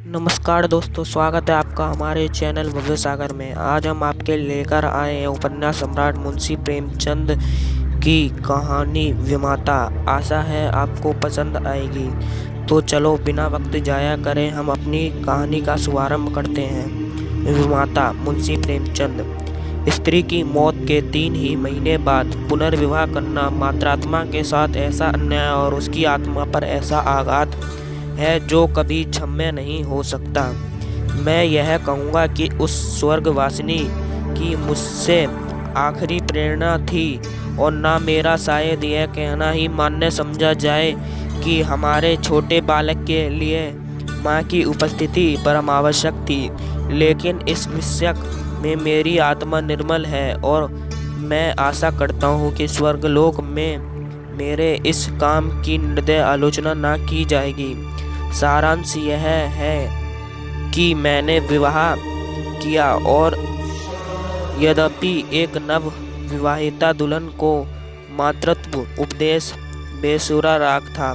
नमस्कार दोस्तों, स्वागत है आपका हमारे चैनल भव्य सागर में। आज हम आपके लेकर आए हैं उपन्यास सम्राट मुंशी प्रेमचंद की कहानी विमाता। आशा है आपको पसंद आएगी। तो चलो बिना वक्त जाया करें हम अपनी कहानी का शुभारंभ करते हैं। विमाता मुंशी प्रेमचंद। स्त्री की मौत के 3 ही महीने बाद पुनर्विवाह करना मातृआत्मा के साथ ऐसा अन्याय और उसकी आत्मा पर ऐसा आघात है जो कभी क्षम्य नहीं हो सकता। मैं यह कहूँगा कि उस स्वर्गवासिनी की मुझसे आखिरी प्रेरणा थी और ना मेरा शायद यह कहना ही मान्य समझा जाए कि हमारे छोटे बालक के लिए माँ की उपस्थिति परम आवश्यक थी। लेकिन इस विषय में मेरी आत्मा निर्मल है और मैं आशा करता हूँ कि स्वर्गलोक में मेरे इस काम की निर्दय आलोचना ना की जाएगी। सारांश यह है कि मैंने विवाह किया और यद्यपि एक नव विवाहिता दुल्हन को मातृत्व उपदेश बेसुरा राग था,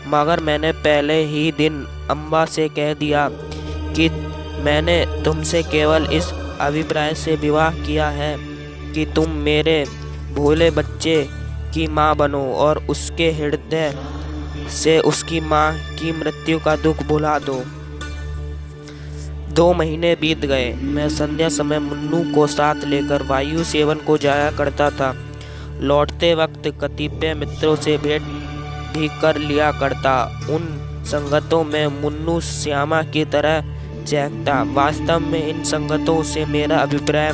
मगर मैंने पहले ही दिन अम्बा से कह दिया कि मैंने तुमसे केवल इस अभिप्राय से विवाह किया है कि तुम मेरे भोले बच्चे की माँ बनो और उसके हृदय से उसकी माँ की मृत्यु का दुख भुला दो। 2 महीने बीत गए। मैं संध्या समय मुन्नू को साथ लेकर वायु सेवन को जाया करता था। लौटते वक्त कतिपय मित्रों से भेंट भी कर लिया करता। उन संगतों में मुन्नू श्यामा की तरह चहकता। वास्तव में इन संगतों से मेरा अभिप्राय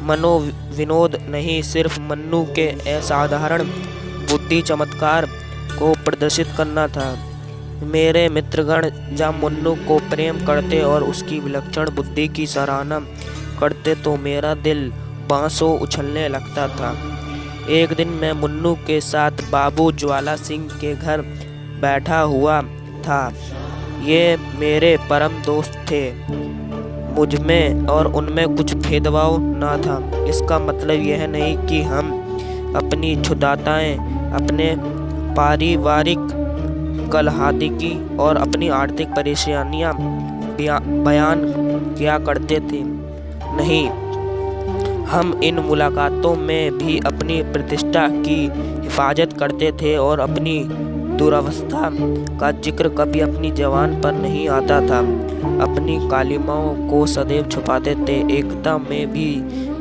मनोविनोद नहीं, सिर्फ मन्नू के असाधारण बुद्धि चमत्कार को प्रदर्शित करना था। मेरे मित्रगण जब मुन्नू को प्रेम करते और उसकी विलक्षण बुद्धि की सराहना करते तो मेरा दिल बांसों उछलने लगता था। एक दिन मैं मुन्नू के साथ बाबू ज्वाला सिंह के घर बैठा हुआ था। ये मेरे परम दोस्त थे। मुझमें और उनमें कुछ भेदभाव न था। इसका मतलब यह नहीं कि हम अपनी क्षुधाताएं, अपने पारिवारिक कलहादिकी और अपनी आर्थिक परेशानियां बयान किया करते थे। नहीं, हम इन मुलाकातों में भी अपनी प्रतिष्ठा की हिफाजत करते थे और अपनी दुरावस्था का जिक्र कभी अपनी जबान पर नहीं आता था। अपनी कालिमाओं को सदैव छुपाते थे। एकता में भी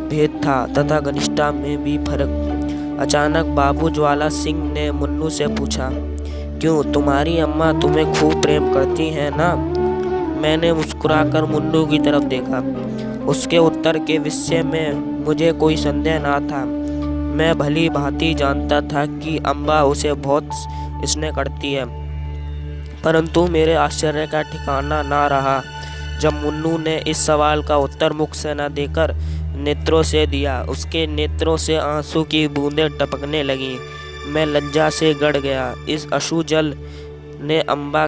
भेद था तथा घनिष्ठता में भी फर्क। अचानक बाबू ज्वाला सिंह ने मुन्नू से पूछा, क्यों, तुम्हारी अम्मा तुम्हें खूब प्रेम करती हैं ना? मैंने मुस्कुराकर मुन्नू की तरफ देखा। उसके उत्तर के विषय में मुझे कोई संदेह ना था। मैं भली भांति जानता था कि अम्मा उसे बहुत स्नेह करती है, परंतु मेरे आश्चर्य का ठिकाना ना रहा जब मुन्नू ने इस सवाल का उत्तर मुख से न देकर नेत्रों से दिया। उसके नेत्रों से आंसू की बूंदें टपकने लगीं। मैं लज्जा से गड़ गया। इस अश्रु जल ने अम्बा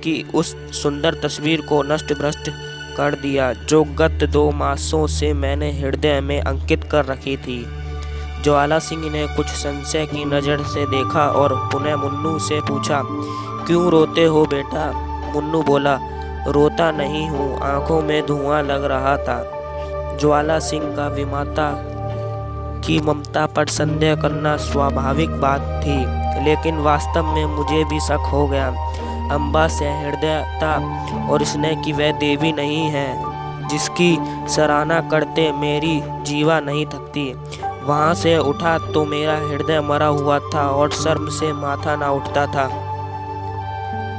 की उस सुंदर तस्वीर को नष्ट भ्रष्ट कर दिया जो गत 2 मासों से मैंने हृदय में अंकित कर रखी थी। ज्वाला सिंह ने कुछ संशय की नज़र से देखा और पुनः मुन्नू से पूछा, क्यों रोते हो बेटा? मुन्नू बोला, रोता नहीं हूँ, आंखों में धुआं लग रहा था। ज्वाला सिंह का विमाता की ममता पर संदेह करना स्वाभाविक बात थी, लेकिन वास्तव में मुझे भी शक हो गया। अम्बा से हृदयता और स्नेह की वह देवी नहीं है जिसकी सराहना करते मेरी जीवा नहीं थकती। वहाँ से उठा तो मेरा हृदय मरा हुआ था और शर्म से माथा ना उठता था।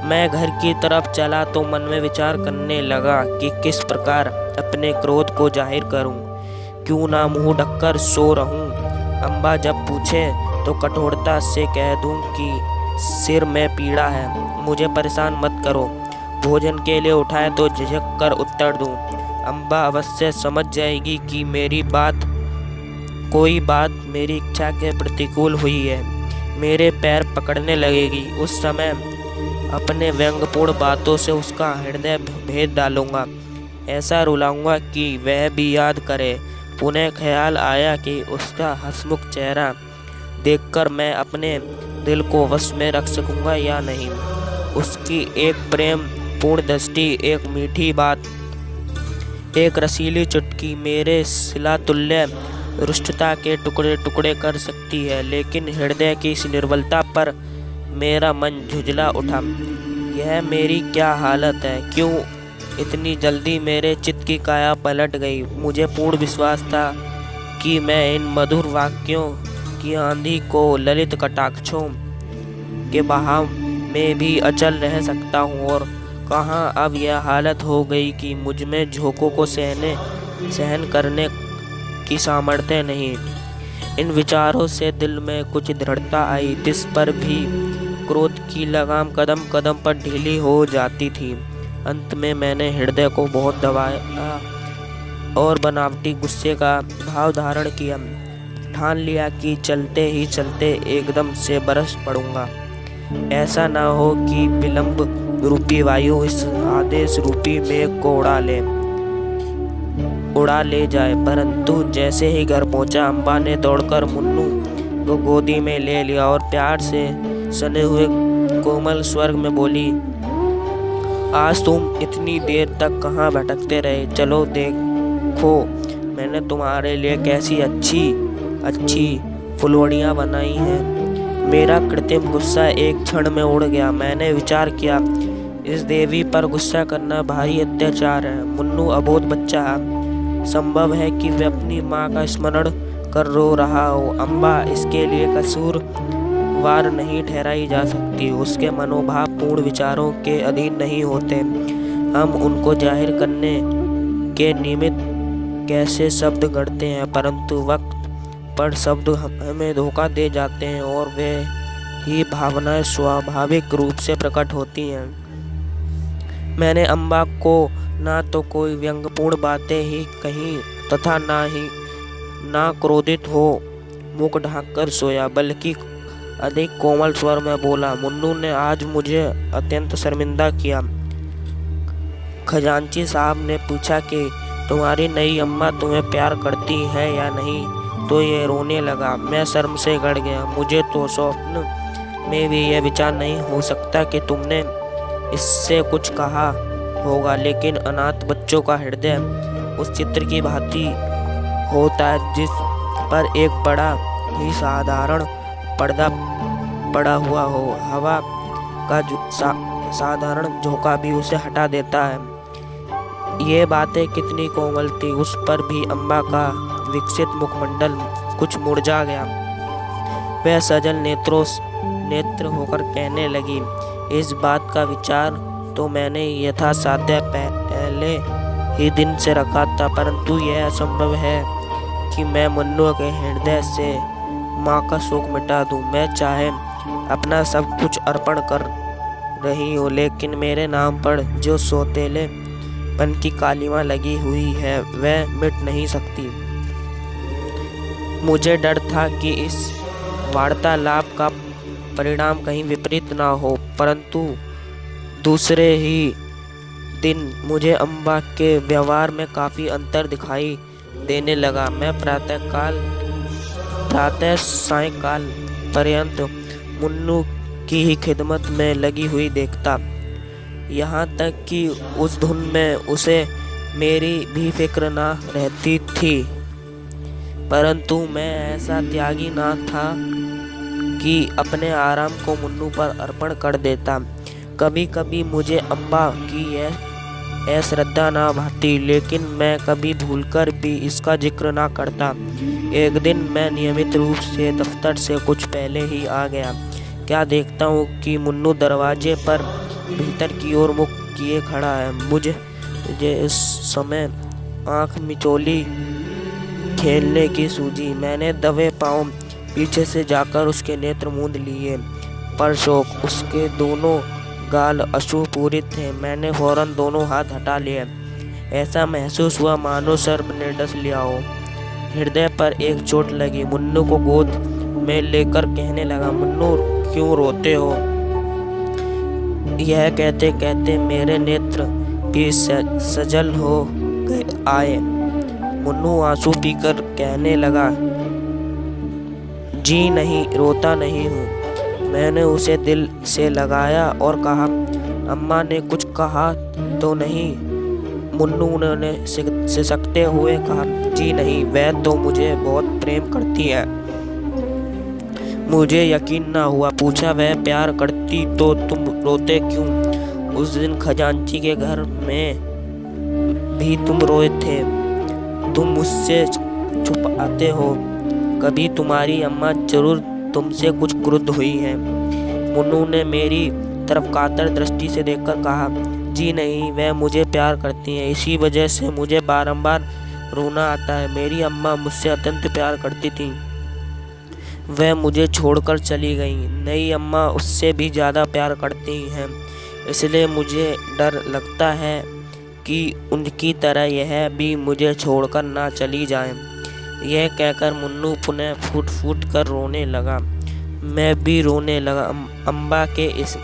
मैं घर की तरफ चला तो मन में विचार करने लगा कि किस प्रकार अपने क्रोध को जाहिर करूं। क्यों ना मुंह ढककर सो रहूं। अम्बा जब पूछे तो कठोरता से कह दूं कि सिर में पीड़ा है, मुझे परेशान मत करो। भोजन के लिए उठाए तो झिझक कर उत्तर दूं। अम्बा अवश्य समझ जाएगी कि कोई बात मेरी इच्छा के प्रतिकूल हुई है। मेरे पैर पकड़ने लगेगी। उस समय अपने व्यंग्यपूर्ण बातों से उसका हृदय भेद डालूंगा। ऐसा रुलाऊंगा कि वह भी याद करे। पुनः ख्याल आया कि उसका हंसमुख चेहरा देखकर मैं अपने दिल को वश में रख सकूंगा या नहीं। उसकी एक प्रेम पूर्ण दृष्टि, एक मीठी बात, एक रसीली चुटकी मेरे शिलातुल्य रुष्टता के टुकड़े टुकड़े कर सकती है। लेकिन हृदय की इस निर्बलता पर मेरा मन झुंझला उठा। यह मेरी क्या हालत है? क्यों इतनी जल्दी मेरे चित्त की काया पलट गई? मुझे पूर्ण विश्वास था कि मैं इन मधुर वाक्यों की आंधी को ललित कटाक्षों के बहाव में भी अचल रह सकता हूँ, और कहाँ अब यह हालत हो गई कि मुझ में झोंकों को सहन करने की सामर्थ्य नहीं। इन विचारों से दिल में कुछ दृढ़ता आई, जिस पर भी क्रोध की लगाम कदम कदम पर ढीली हो जाती थी। अंत में मैंने हृदय को बहुत दबाया और बनावटी गुस्से का भाव धारण किया। ठान लिया कि चलते ही चलते एकदम से बरस पड़ूंगा। ऐसा ना हो कि विलंब रूपी वायु इस आदेश रूपी मेघ को उड़ा ले जाए। परंतु जैसे ही घर पहुंचा, अम्बा ने दौड़कर मुन्नू को गोदी में ले लिया और प्यार से सने हुए कोमल स्वर में बोली, आज तुम इतनी देर तक कहाँ भटकते रहे? चलो देखो मैंने तुम्हारे लिए कैसी अच्छी फुलवड़ियाँ बनाई हैं। मेरा कृत्रिम गुस्सा एक क्षण में उड़ गया। मैंने विचार किया, इस देवी पर गुस्सा करना भारी अत्याचार है। मुन्नू अबोध बच्चा है, संभव है कि वह अपनी माँ का स्मरण कर रो रहा हो। अम्बा इसके लिए कसूरवार नहीं ठहराई जा सकती। उसके मनोभाव पूर्ण विचारों के अधीन नहीं होते। हम उनको जाहिर करने के निमित्त कैसे शब्द गढ़ते हैं, परंतु वक्त पर शब्द हमें धोखा दे जाते हैं और वे ही भावनाएं स्वाभाविक रूप से प्रकट होती हैं। मैंने अम्बा को ना तो कोई व्यंग्यपूर्ण बातें ही कहीं तथा ना क्रोधित हो मुख ढांककर सोया, बल्कि अधिक कोमल स्वर में बोला, मुन्नू ने आज मुझे अत्यंत शर्मिंदा किया। खजांची साहब ने पूछा कि तुम्हारी नई अम्मा तुम्हें प्यार करती है या नहीं, तो ये रोने लगा। मैं शर्म से गड़ गया। मुझे तो स्वप्न में भी यह विचार नहीं हो सकता कि तुमने इससे कुछ कहा होगा। लेकिन अनाथ बच्चों का हृदय उस चित्र की भांति होता है जिस पर एक बड़ा ही साधारण पर्दा पड़ा हुआ हो। हवा का साधारण झोंका भी उसे हटा देता है। ये बातें कितनी कोमल थी। उस पर भी अम्बा का विकसित मुखमंडल कुछ मुरझा गया। वह सजल नेत्र होकर कहने लगी, इस बात का विचार तो मैंने यथासाध्य पहले ही दिन से रखा था, परंतु यह असंभव है कि मैं मुन्नू के हृदय से माँ का शोक मिटा दूं। मैं चाहे अपना सब कुछ अर्पण कर रही हूँ, लेकिन मेरे नाम पर जो सौतेले पन की कालिमा लगी हुई है वह मिट नहीं सकती। मुझे डर था कि इस वार्तालाप का परिणाम कहीं विपरीत ना हो, परंतु दूसरे ही दिन मुझे अम्बा के व्यवहार में काफ़ी अंतर दिखाई देने लगा। मैं प्रातः सायंकाल पर्यंत मुन्नू की ही खिदमत में लगी हुई देखता, यहाँ तक कि उस धुन में उसे मेरी भी फिक्र ना रहती थी। परंतु मैं ऐसा त्यागी ना था कि अपने आराम को मुन्नू पर अर्पण कर देता। कभी कभी मुझे अम्बा की यह अश्रद्धा ना भाती, लेकिन मैं कभी भूलकर भी इसका जिक्र ना करता। एक दिन मैं नियमित रूप से दफ्तर से कुछ पहले ही आ गया। क्या देखता हूँ कि मुन्नू दरवाजे पर भीतर की ओर मुख किए खड़ा है। मुझे इस समय आँख मिचोली खेलने की सूझी। मैंने दबे पाँव पीछे से जाकर उसके नेत्र मूंद लिए, पर शोक उसके दोनों गाल अश्रुपूरित थे। मैंने फौरन दोनों हाथ हटा लिए। ऐसा महसूस हुआ मानो सर्प ने डस लिया हो। हृदय पर एक चोट लगी। मुन्नू को गोद में लेकर कहने लगा, मुन्नू क्यों रोते हो? यह कहते कहते मेरे नेत्र भी सजल हो आए। मुन्नू आंसू पीकर कहने लगा, जी नहीं, रोता नहीं हूँ। मैंने उसे दिल से लगाया और कहा, अम्मा ने कुछ कहा तो नहीं? मुन्नू ने सिसकते हुए कहा। जी नहीं, वह तो मुझे बहुत प्रेम करती है। मुझे यकीन न हुआ। पूछा, वह प्यार करती तो तुम रोते क्यों? उस दिन खजांची के घर में भी तुम रोए थे। तुम मुझसे छुपाते हो। कभी तुम्हारी अम्मा जरूर तुमसे कुछ क्रुद्ध हुई है। मुन्नू ने मेरी तरफ कातर दृष्टि से देखकर कहा, जी नहीं, वह मुझे प्यार करती हैं। इसी वजह से मुझे बारंबार रोना आता है। मेरी अम्मा मुझसे अत्यंत प्यार करती थी। वह मुझे छोड़कर चली गई। नई अम्मा उससे भी ज़्यादा प्यार करती हैं। इसलिए मुझे डर लगता है कि उनकी तरह यह भी मुझे छोड़कर ना चली जाए। यह कहकर मुन्नू पुनः फूट फूट कर रोने लगा। मैं भी रोने लगा। अम्बा के इस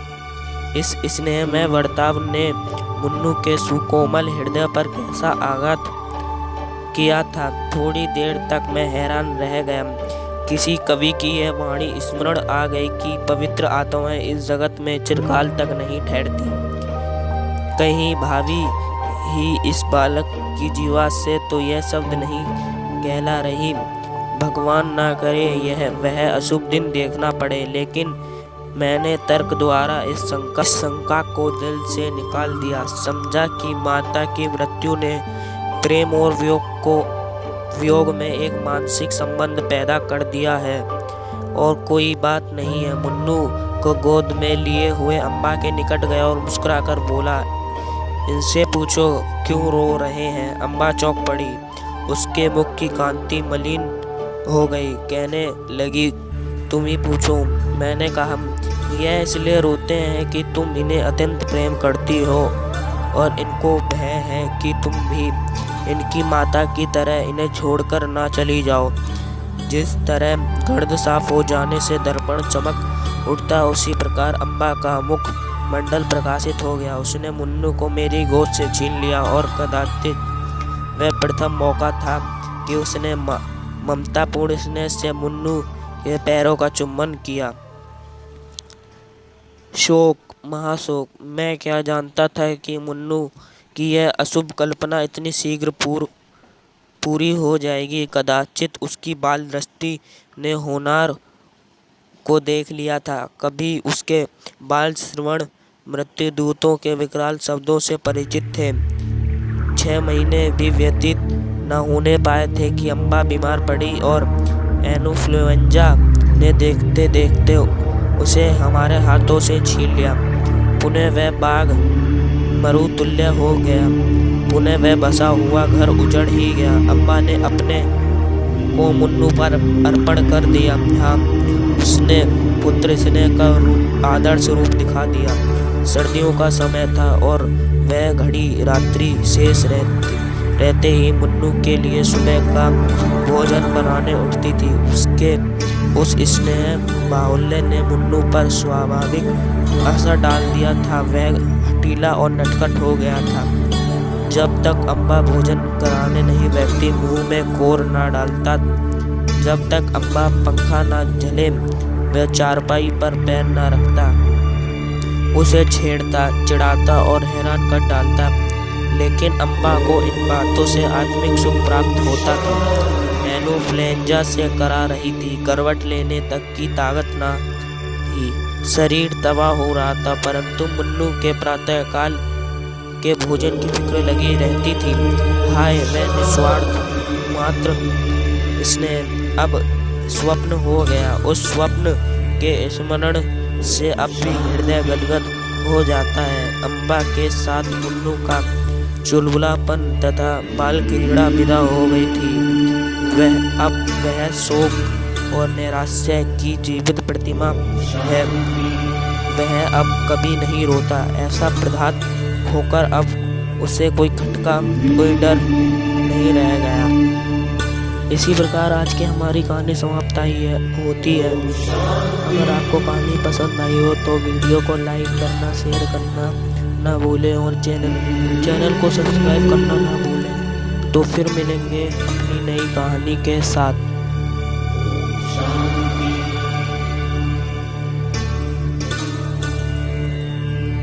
स्नेहमय बर्ताव ने मुन्नू के सुकोमल हृदय पर कैसा आघात किया था। थोड़ी देर तक मैं हैरान रह गया। किसी कवि की यह वाणी स्मरण आ गई कि पवित्र आत्माएं इस जगत में चिरकाल तक नहीं ठहरती। कहीं भावी ही इस बालक की जीवा से तो यह शब्द नहीं कहला रही। भगवान ना करे वह अशुभ दिन देखना पड़े। लेकिन मैंने तर्क द्वारा इस शंका को दिल से निकाल दिया। समझा कि माता की मृत्यु ने प्रेम और वियोग में एक मानसिक संबंध पैदा कर दिया है और कोई बात नहीं है। मुन्नू को गोद में लिए हुए अम्बा के निकट गया और मुस्कुराकर बोला, इनसे पूछो क्यों रो रहे हैं। अम्बा चौंक पड़ी। उसके मुख की कांति मलिन हो गई। कहने लगी, तुम ही पूछो। मैंने कहा, यह इसलिए रोते हैं कि तुम इन्हें अत्यंत प्रेम करती हो और इनको भय है कि तुम भी इनकी माता की तरह इन्हें छोड़कर ना चली जाओ। जिस तरह गर्द साफ हो जाने से दर्पण चमक उठता, उसी प्रकार अम्बा का मुख मंडल प्रकाशित हो गया। उसने मुन्नू को मेरी गोद से छीन लिया और कदाचित वह प्रथम मौका था कि उसने ममतापूर्ण स्नेह से मुन्नू के पैरों का चुम्बन किया। शोक, महाशोक। मैं क्या जानता था कि मुन्नू की यह अशुभ कल्पना इतनी शीघ्र पूरी हो जाएगी। कदाचित उसकी बाल दृष्टि ने होनार को देख लिया था। कभी उसके बाल श्रवण मृत्युदूतों के विकराल शब्दों से परिचित थे। 6 महीने भी व्यतीत न होने पाए थे कि अम्बा बीमार पड़ी और इन्फ्लुएंजा ने देखते देखते उसे हमारे हाथों से छीन लिया। पुनः वह बाग मरुतुल्य हो गया। पुनः वह बसा हुआ घर उजड़ ही गया। अम्बा ने अपने को मुन्नू पर अर्पण कर दिया। हाँ, उसने पुत्र स्नेह का आदर्श रूप दिखा दिया। सर्दियों का समय था और वह घड़ी रात्रि शेष रहते ही मुन्नू के लिए सुबह का भोजन बनाने उठती थी। उसके उस स्नेह बाहुल्य ने मुन्नू पर स्वाभाविक असर डाल दिया था। वह हठीला और नटखट हो गया था। जब तक अम्बा भोजन कराने नहीं बैठती, मुंह में कोर ना डालता, जब तक अम्बा पंखा ना झले, वह चारपाई पर पैर ना रखता, उसे छेड़ता, चिढ़ाता और हैरान कर डालता। लेकिन अम्बा को इन बातों से आत्मिक सुख प्राप्त होता था। इन्फ्लुएंजा से करा रही थी। करवट लेने तक की ताकत ना थी। शरीर तबाह हो रहा था, परंतु मुन्नू के प्रातःकाल के भोजन की फिक्र लगी रहती थी। हाय, वह निस्वार्थ मात्र स्नेह अब स्वप्न हो गया। उस स्वप्न के स्मरण से अब भी हृदय गदगद हो जाता है। अम्बा के साथ मुन्नू का चुलबुलापन तथा बाल क्रीड़ा विदा हो गई थी। वह शोक और नैराश्य की जीवित प्रतिमा है। वह अब कभी नहीं रोता। ऐसा प्रधात होकर अब उसे कोई खटका, कोई डर नहीं रह गया। इसी प्रकार आज की हमारी कहानी समाप्त होती है। अगर आपको कहानी पसंद आई हो तो वीडियो को लाइक करना, शेयर करना ना भूलें और चैनल को सब्सक्राइब करना ना भूलें। तो फिर मिलेंगे अपनी नई कहानी के साथ।